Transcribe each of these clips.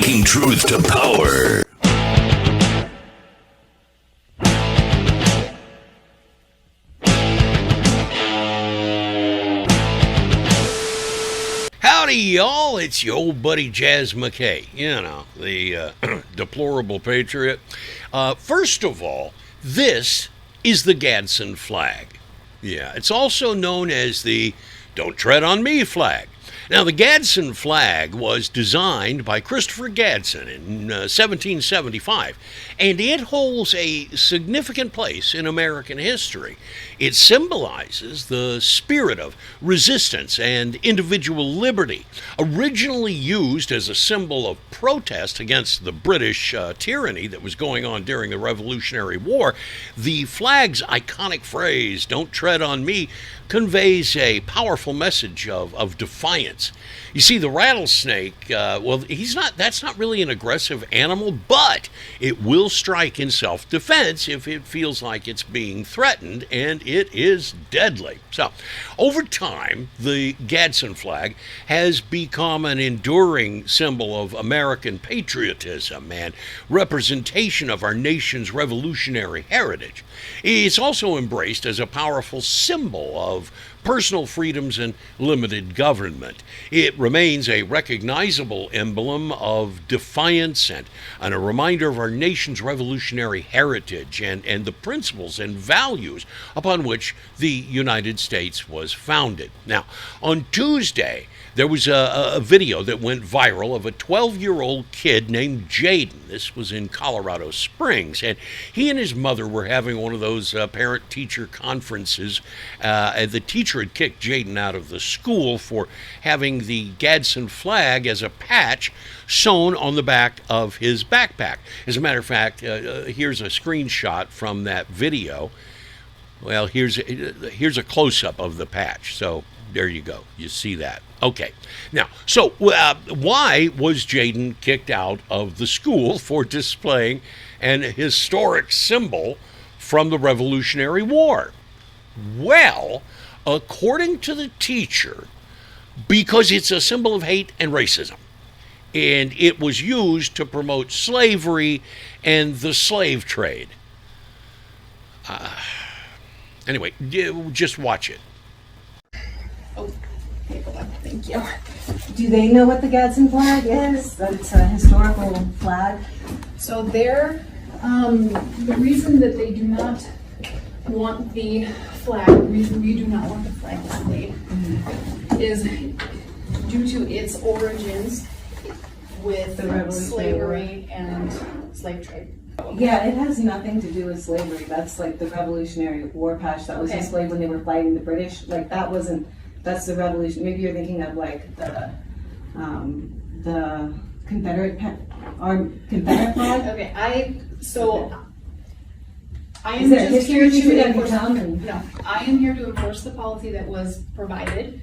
Speaking truth to power. Howdy, y'all. It's your old buddy Jazz McKay. You know, the deplorable patriot. First of all, this is the Gadsden Flag. Yeah, it's also known as the Don't Tread on Me flag. Now, the Gadsden Flag was designed by Christopher Gadsden in 1775, and it holds a significant place in American history. It symbolizes the spirit of resistance and individual liberty. Originally used as a symbol of protest against the British tyranny that was going on during the Revolutionary War, the flag's iconic phrase, "Don't tread on me," conveys a powerful message of defiance. You see, the rattlesnake, that's not really an aggressive animal, but it will strike in self-defense if it feels like it's being threatened, and it is deadly. So, over time, the Gadsden Flag has become an enduring symbol of American patriotism and representation of our nation's revolutionary heritage. It's also embraced as a powerful symbol of personal freedoms and limited government. It remains a recognizable emblem of defiance and a reminder of our nation's revolutionary heritage and the principles and values upon which the United States was founded. Now, on Tuesday, there was a video that went viral of a 12-year-old kid named Jayden. This was in Colorado Springs, and he and his mother were having one of those parent-teacher conferences. The teacher had kicked Jayden out of the school for having the Gadsden Flag as a patch sewn on the back of his backpack. As a matter of fact, here's a screenshot from that video. Well, here's a close-up of the patch. So there you go. You see that. Okay. Now, so why was Jayden kicked out of the school for displaying an historic symbol from the Revolutionary War? Well, according to the teacher, because it's a symbol of hate and racism, and it was used to promote slavery and the slave trade. Anyway, just watch it. Oh, okay, hold on. Thank you. Do they know what the Gadsden flag is? That it's a historical flag? So the reason that they do not want the flag, the reason we do not want the flag displayed is due to its origins with slavery and slave trade. Yeah, it has nothing to do with slavery. That's like the Revolutionary War patch that was displayed when they were fighting the British. Like that's the revolution. Maybe you're thinking of like the Confederate Confederate flag. Okay, I am Is there just history here to you enforce. tell me? No, I am here to enforce the policy that was provided.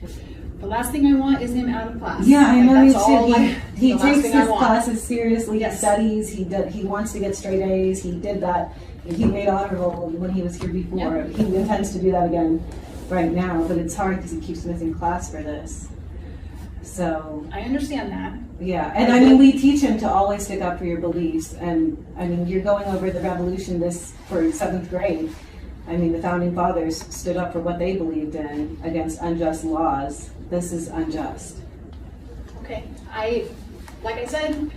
The last thing I want is him out of class. Yeah, I know. That's all. He takes his I want. classes seriously. Yes. He studies. He wants to get straight A's. He did that. He made honor roll when he was here before. Yep. He intends to do that again right now, but it's hard because he keeps missing class for this. So I understand that. yeah, and I mean we teach him to always stick up for your beliefs. And I mean you're going over the revolution for 7th grade. I mean the founding fathers stood up for what they believed in against unjust laws. This is unjust. Okay, like I said,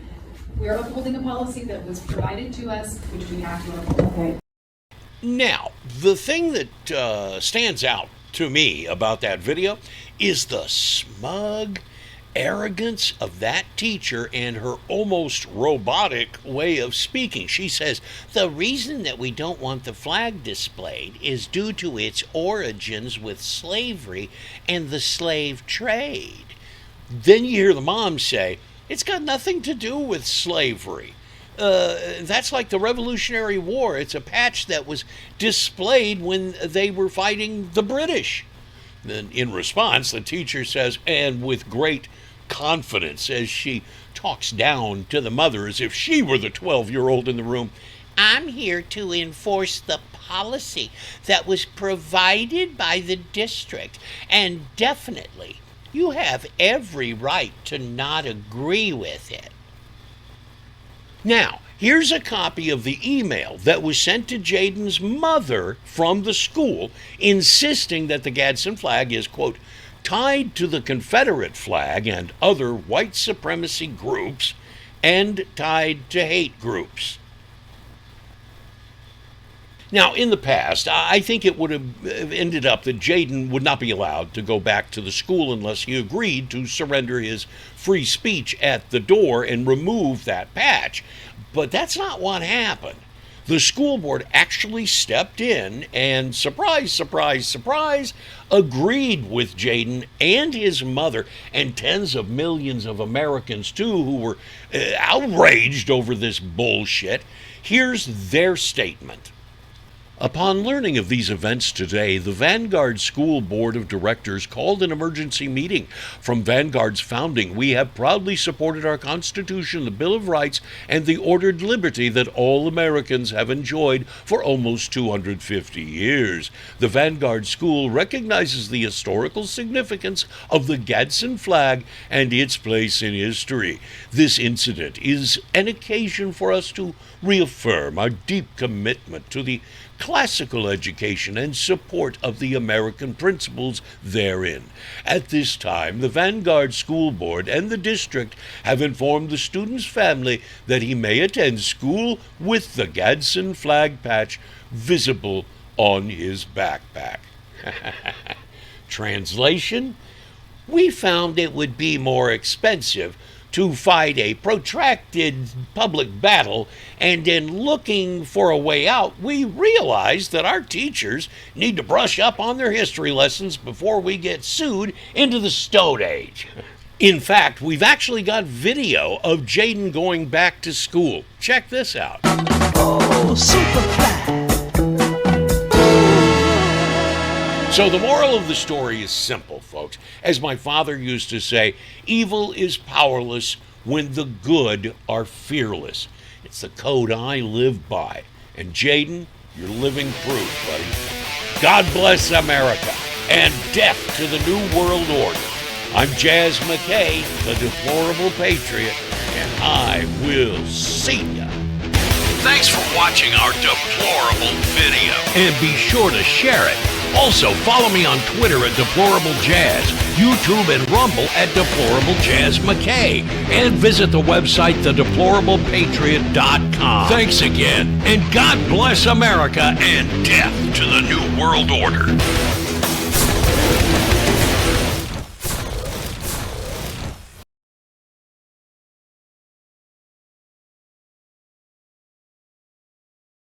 we are upholding a policy that was provided to us, which we have to uphold. Okay. Now, the thing that stands out to me about that video is the smug arrogance of that teacher and her almost robotic way of speaking. She says, the reason that we don't want the flag displayed is due to its origins with slavery and the slave trade. Then you hear the mom say, it's got nothing to do with slavery. That's like the Revolutionary War. It's a patch that was displayed when they were fighting the British. Then in response, the teacher says, and with great confidence as she talks down to the mother as if she were the 12-year-old in the room, I'm here to enforce the policy that was provided by the district, and definitely you have every right to not agree with it. Now, here's a copy of the email that was sent to Jayden's mother from the school, insisting that the Gadsden flag is, quote, tied to the Confederate flag and other white supremacy groups and tied to hate groups. Now, in the past, I think it would have ended up that Jayden would not be allowed to go back to the school unless he agreed to surrender his free speech at the door and remove that patch. But that's not what happened. The school board actually stepped in and, surprise, surprise, surprise, agreed with Jayden and his mother and tens of millions of Americans, too, who were outraged over this bullshit. Here's their statement. Upon learning of these events today, the Vanguard School Board of Directors called an emergency meeting. From Vanguard's founding, we have proudly supported our Constitution, the Bill of Rights, and the ordered liberty that all Americans have enjoyed for almost 250 years. The Vanguard School recognizes the historical significance of the Gadsden flag and its place in history. This incident is an occasion for us to reaffirm our deep commitment to the classical education and support of the American principles therein. At this time, the Vanguard School Board and the district have informed the student's family that he may attend school with the Gadsden flag patch visible on his backpack. Translation: we found it would be more expensive to fight a protracted public battle, and in looking for a way out, we realized that our teachers need to brush up on their history lessons before we get sued into the Stone Age. In fact, we've actually got video of Jayden going back to school. Check this out. Oh, Superfly. So the moral of the story is simple, folks. As my father used to say, evil is powerless when the good are fearless. It's the code I live by. And Jayden, you're living proof, buddy. God bless America, and death to the New World Order. I'm Jazz McKay, the Deplorable Patriot, and I will see ya. Thanks for watching our deplorable video. And be sure to share it. Also, follow me on Twitter at Deplorable Jazz, YouTube and Rumble at Deplorable Jazz McKay, and visit the website thedeplorablepatriot.com. Thanks again, and God bless America and death to the New World Order.